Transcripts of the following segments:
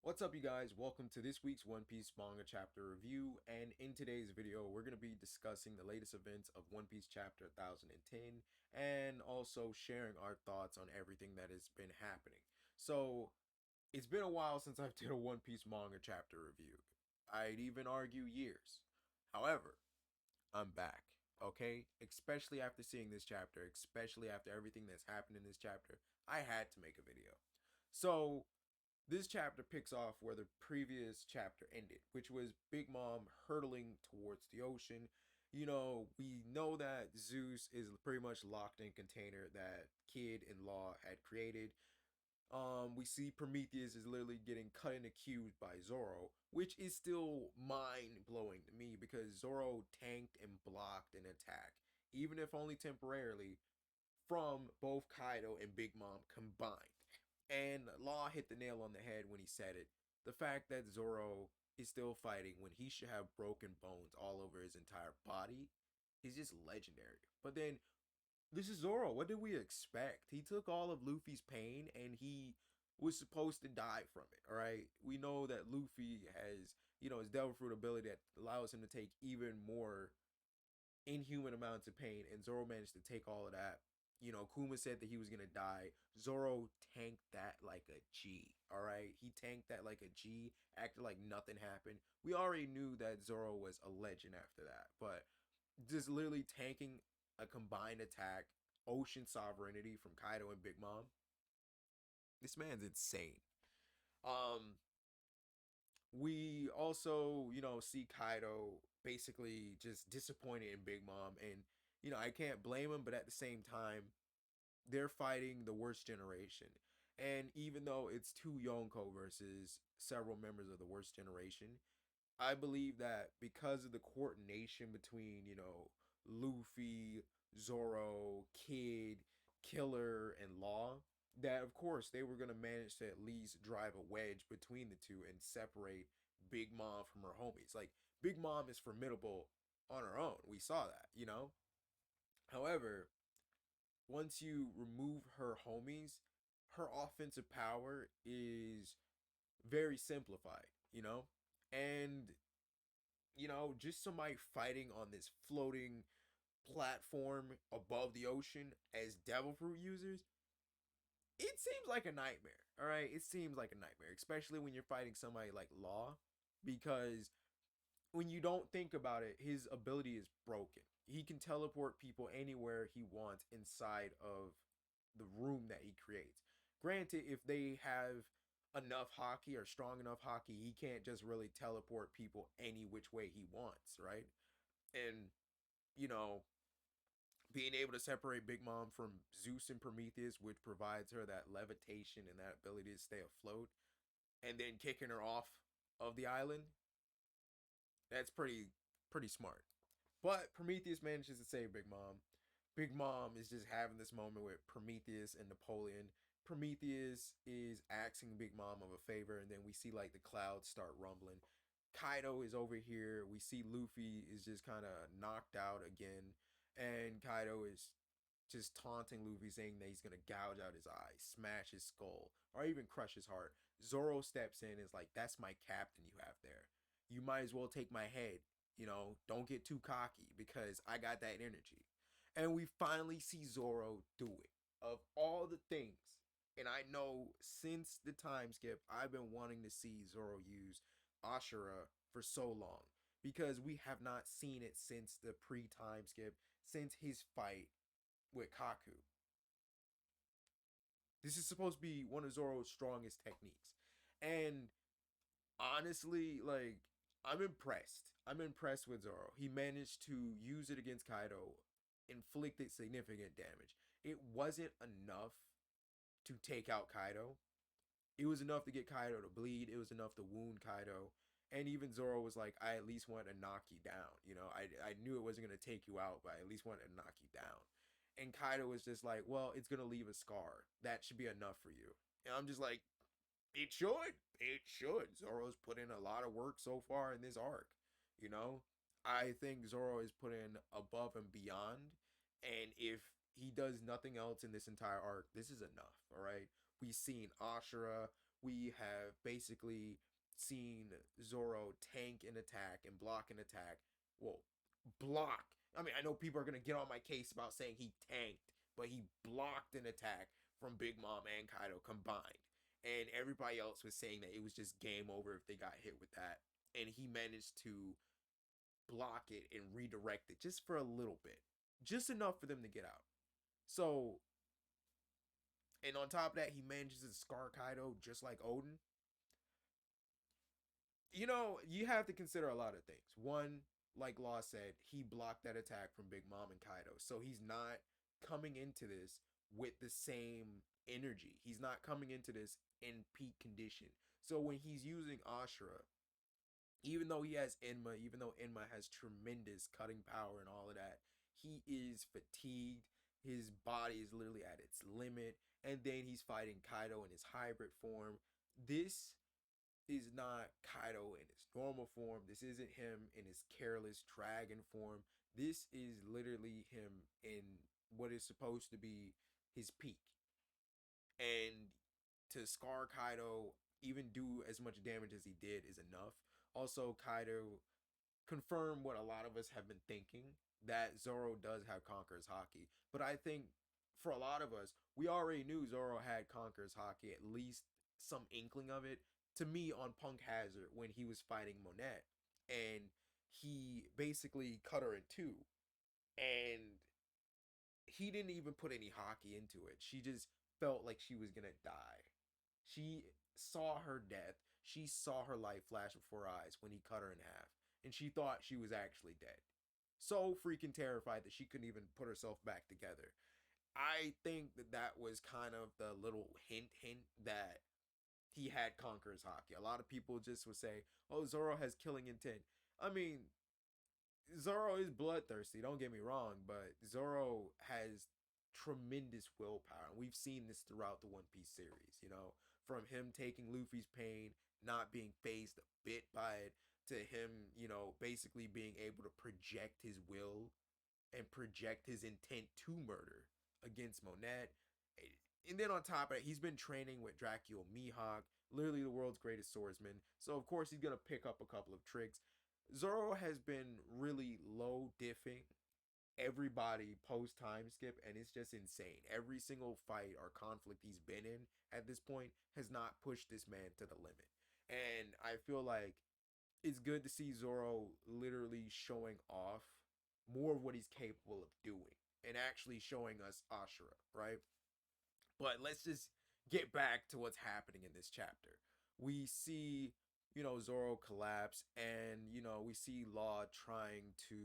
What's up, you guys? Welcome to this week's One Piece Manga Chapter review, and in today's video, we're going to be discussing the latest events of One Piece Chapter 1010, and also sharing our thoughts on everything that has been happening. So, it's been a while since I've did a One Piece Manga Chapter review. I'd even argue years. However, I'm back, okay? Especially after seeing this chapter, especially after everything that's happened in this chapter, I had to make a video. So, this chapter picks off where the previous chapter ended, which was Big Mom hurtling towards the ocean. We know that Zeus is pretty much locked in container that Kid and Law had created. We see Prometheus is literally getting cut into cubes by Zoro, which is still mind blowing to me because Zoro tanked and blocked an attack, even if only temporarily, from both Kaido and Big Mom combined. And Law hit the nail on the head when he said it. The fact that Zoro is still fighting when he should have broken bones all over his entire body is just legendary. But then, this is Zoro. What did we expect? He took all of Luffy's pain and he was supposed to die from it, all right? We know that Luffy has, his Devil Fruit ability that allows him to take even more inhuman amounts of pain, and Zoro managed to take all of that. Kuma said that he was gonna die. Zoro tanked that like a G. All right, he tanked that like a G. Acted like nothing happened. We already knew that Zoro was a legend after that, but just literally tanking a combined attack, ocean sovereignty from Kaido and Big Mom. This man's insane. Um, we also, see Kaido basically just disappointed in Big Mom. And, I can't blame him, but at the same time, they're fighting the worst generation. And even though it's two Yonko versus several members of the worst generation, I believe that because of the coordination between, Luffy, Zoro, Kid, Killer, and Law, that of course they were going to manage to at least drive a wedge between the two and separate Big Mom from her homies. Like, Big Mom is formidable on her own. We saw that. However, once you remove her homies, her offensive power is very simplified. And just somebody fighting on this floating platform above the ocean as devil fruit users, it seems like a nightmare. All right, it seems like a nightmare, especially when you're fighting somebody like Law, because when you don't think about it, his ability is broken. He can teleport people anywhere he wants inside of the room that he creates. Granted, if they have enough Haki or strong enough Haki, he can't just really teleport people any which way he wants, right? And you know, being able to separate Big Mom from Zeus and Prometheus, which provides her that levitation and that ability to stay afloat, and then kicking her off of the island, that's pretty smart. But Prometheus manages to save Big Mom. Big Mom is just having this moment with Prometheus and Napoleon. Prometheus is asking Big Mom of a favor, and then we see like the clouds start rumbling. Kaido is over here. We see Luffy is just kind of knocked out again, and Kaido is just taunting Luffy, saying that he's gonna gouge out his eyes, smash his skull, or even crush his heart. Zoro steps in and is like, "That's my captain you have there. You might as well take my head. Don't get too cocky because I got that energy." And we finally see Zoro do it. Of all the things, and I know since the time skip, I've been wanting to see Zoro use Ashura for so long because we have not seen it since the pre-time skip, since his fight with Kaku. This is supposed to be one of Zoro's strongest techniques. And honestly, like, I'm impressed. I'm impressed with Zoro. He managed to use it against Kaido, inflicted significant damage. It wasn't enough to take out Kaido. It was enough to get Kaido to bleed. It was enough to wound Kaido. And even Zoro was like, I at least want to knock you down. I knew it wasn't going to take you out, but I at least wanted to knock you down. And Kaido was just like, well, it's going to leave a scar. That should be enough for you. And I'm just like, it should. It should. Zoro's put in a lot of work so far in this arc. You know, I think Zoro is put in above and beyond. And if he does nothing else in this entire arc, this is enough. All right. We've seen Ashura. we have basically seen Zoro tank an attack and block an attack. Well, block. I mean, I know people are gonna get on my case about saying he tanked, but he blocked an attack from Big Mom and Kaido combined. And everybody else was saying that it was just game over if they got hit with that. And he managed to block it and redirect it just for a little bit, just enough for them to get out. So, and on top of that, he manages to scar Kaido just like Odin. You know, you have to consider a lot of things. One, like Law said, he blocked that attack from Big Mom and Kaido. So he's not coming into this with the same energy. He's not coming into this in peak condition. So when he's using Ashura, even though he has Enma, even though Enma has tremendous cutting power and all of that, he is fatigued. His body is literally at its limit. And then he's fighting Kaido in his hybrid form. This is not Kaido in his normal form. This isn't him in his careless dragon form. This is literally him in what is supposed to be his peak. And to scar Kaido, even do as much damage as he did, is enough. Also, Kaido confirmed what a lot of us have been thinking, that Zoro does have Conqueror's Haki. But I think for a lot of us, we already knew Zoro had Conqueror's Haki, at least some inkling of it. To me, on Punk Hazard, when he was fighting Monette, and he basically cut her in two, and he didn't even put any Haki into it. She just felt like she was gonna die. She saw her death. She saw her life flash before her eyes when he cut her in half. And she thought she was actually dead. So freaking terrified that she couldn't even put herself back together. I think that that was kind of the little hint that he had Conqueror's Haki. A lot of people just would say, oh, Zoro has killing intent. I mean, Zoro is bloodthirsty, don't get me wrong, but Zoro has tremendous willpower. And we've seen this throughout the One Piece series, you know, from him taking Luffy's pain, not being phased a bit by it, to him, you know, basically being able to project his will and project his intent to murder against Monette. And then on top of it, he's been training with Dracula Mihawk, literally the world's greatest swordsman. So of course he's gonna pick up a couple of tricks. Zoro has been really low diffing everybody post time skip, and it's just insane. Every single fight or conflict he's been in at this point has not pushed this man to the limit. And I feel like it's good to see Zoro literally showing off more of what he's capable of doing and actually showing us Ashura, right? But let's just get back to what's happening in this chapter. We see, you know, Zoro collapse, and, you know, we see Law trying to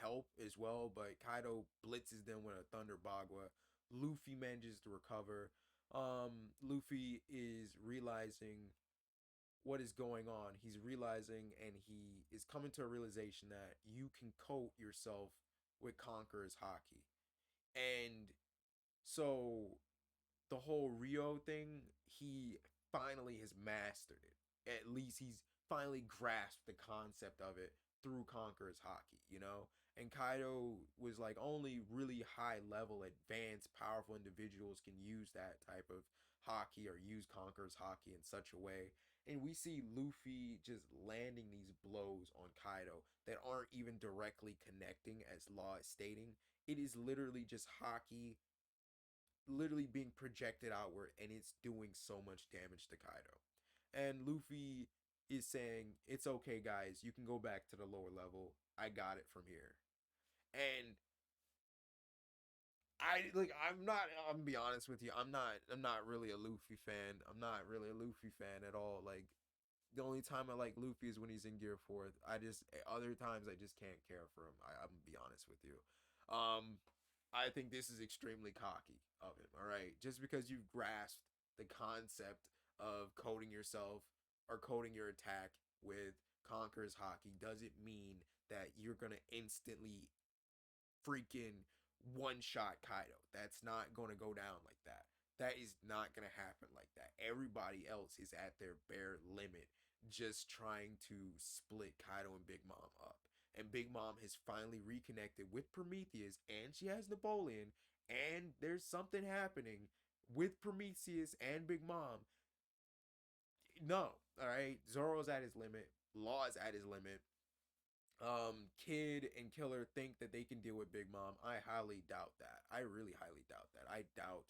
help as well, but Kaido blitzes them with a Thunder Bagua. Luffy manages to recover. Luffy is realizing what is going on. He's realizing, and he is coming to a realization that you can coat yourself with Conqueror's Haki. And so the whole Rio thing, he finally has mastered it. At least he's finally grasped the concept of it through Conqueror's Haki, you know? And Kaido was like, only really high level, advanced, powerful individuals can use that type of Haki or use Conqueror's Haki in such a way. And we see Luffy just landing these blows on Kaido that aren't even directly connecting, as Law is stating. It is literally just Haki literally being projected outward, and it's doing so much damage to Kaido. And Luffy is saying, it's okay, guys, you can go back to the lower level. I got it from here. And I'm gonna be honest with you, I'm not really a Luffy fan. I'm not really a Luffy fan at all. Like, the only time I like Luffy is when he's in Gear 4. Other times I just can't care for him. I'm gonna be honest with you. I think this is extremely cocky of him, all right? Just because you've grasped the concept of coding yourself or coding your attack with Conqueror's Haki doesn't mean that you're gonna instantly freaking one shot Kaido. That's not going to go down like that. That is not going to happen like that. Everybody else is at their bare limit, just trying to split Kaido and Big Mom up. And Big Mom has finally reconnected with Prometheus, and she has Napoleon, and there's something happening with Prometheus and Big Mom No, all right. Zoro's at his limit. Law is at his limit. Kid and Killer think that they can deal with Big Mom. I highly doubt that. I really highly doubt that. I doubt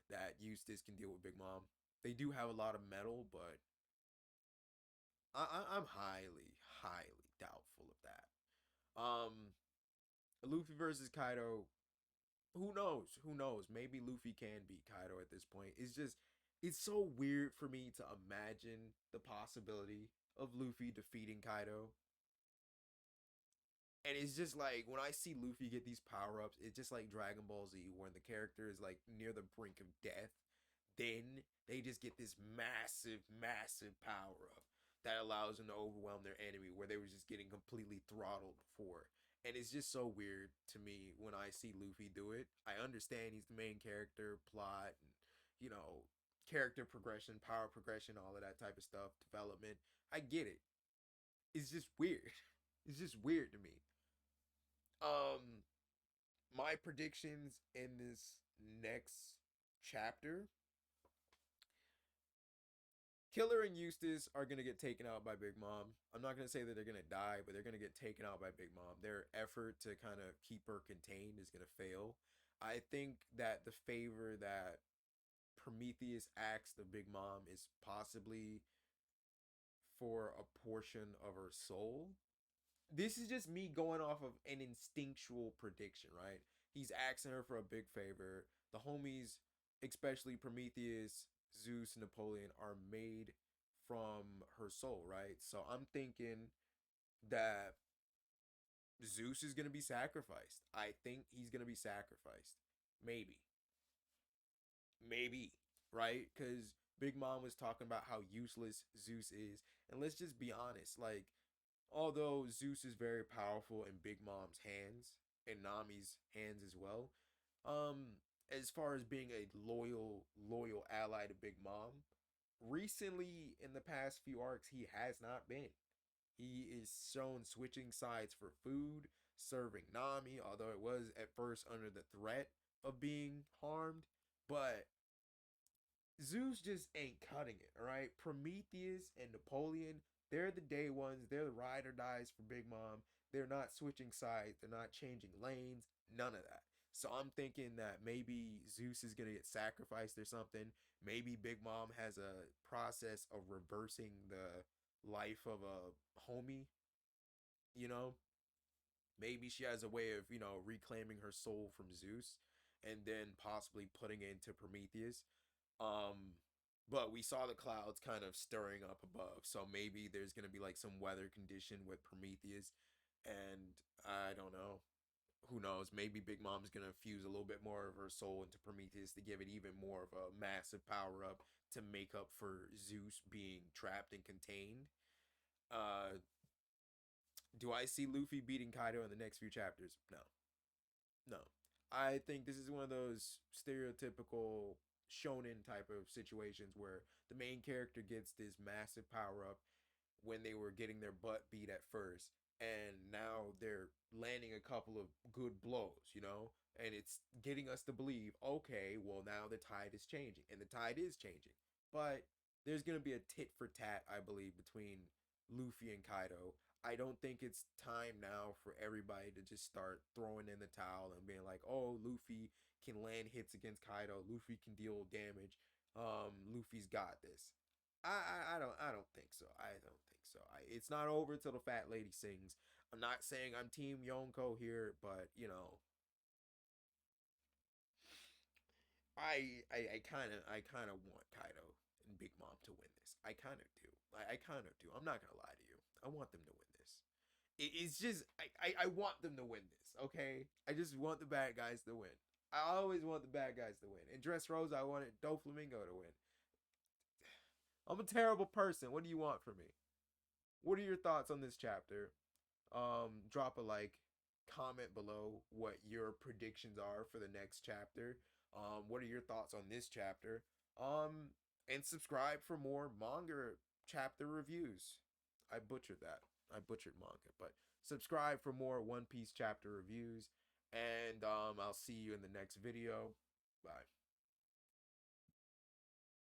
that Eustace can deal with Big Mom. They do have a lot of metal, but I'm highly doubtful of that. Luffy versus Kaido. Who knows? Who knows? Maybe Luffy can beat Kaido at this point. It's so weird for me to imagine the possibility of Luffy defeating Kaido. And it's just like when I see Luffy get these power ups, it's just like Dragon Ball Z, when the character is like near the brink of death. Then they just get this massive power up that allows them to overwhelm their enemy, where they were just getting completely throttled before. And it's just so weird to me when I see Luffy do it. I understand he's the main character, plot, and, you know, character progression, power progression, all of that type of stuff, development. I get it. It's just weird. It's just weird to me. Um, my predictions in this next chapter: Killer and Eustace are gonna get taken out by Big Mom. I'm not gonna say that they're gonna die, but they're gonna get taken out by Big Mom. Their effort to kind of keep her contained is gonna fail. I think that the favor that Prometheus acts the Big Mom is possibly for a portion of her soul. This is just me going off of an instinctual prediction, right? He's asking her for a big favor. The homies, especially Prometheus, Zeus, and Napoleon, are made from her soul, right? So I'm thinking that Zeus is going to be sacrificed. I think he's going to be sacrificed. Maybe. Maybe, right? Because Big Mom was talking about how useless Zeus is. And let's just be honest, like, although Zeus is very powerful in Big Mom's hands and Nami's hands as well, as far as being a loyal ally to Big Mom, recently in the past few arcs, he has not been. He is shown switching sides for food, serving Nami, although it was at first under the threat of being harmed. But Zeus just ain't cutting it, all right? Prometheus and Napoleon, they're the day ones. They're the ride or dies for Big Mom. They're not switching sides. They're not changing lanes. None of that. So I'm thinking that maybe Zeus is going to get sacrificed or something. Maybe Big Mom has a process of reversing the life of a homie, you know? Maybe she has a way of, reclaiming her soul from Zeus and then possibly putting it into Prometheus. Um, but we saw the clouds kind of stirring up above, so maybe there's gonna be like some weather condition with Prometheus, and I don't know. Who knows? Maybe Big Mom's gonna fuse a little bit more of her soul into Prometheus to give it even more of a massive power up to make up for Zeus being trapped and contained. Uh, do I see Luffy beating Kaido in the next few chapters? No. No. I think this is one of those stereotypical shonen type of situations where the main character gets this massive power up when they were getting their butt beat at first, and now they're landing a couple of good blows, and it's getting us to believe, okay, well, now the tide is changing, and the tide is changing. But there's going to be a tit for tat, I believe, between Luffy and Kaido. I don't think it's time now for everybody to just start throwing in the towel and being like, "Oh, Luffy can land hits against Kaido. Luffy can deal damage. Luffy's got this." I don't think so. I don't think so. It's not over till the fat lady sings. I'm not saying I'm Team Yonko here, but I kind of want Kaido and Big Mom to win this. I kind of do. I kind of do. I'm not gonna lie to you. I want them to win this. It's just I want them to win this. Okay, I just want the bad guys to win. I always want the bad guys to win. In Dressrosa, I wanted Doflamingo to win. I'm a terrible person. What do you want from me? What are your thoughts on this chapter? Drop a like, comment below what your predictions are for the next chapter. What are your thoughts on this chapter? And subscribe for more manga chapter reviews. I butchered that. I butchered manga, but subscribe for more One Piece chapter reviews. And I'll see you in the next video. Bye.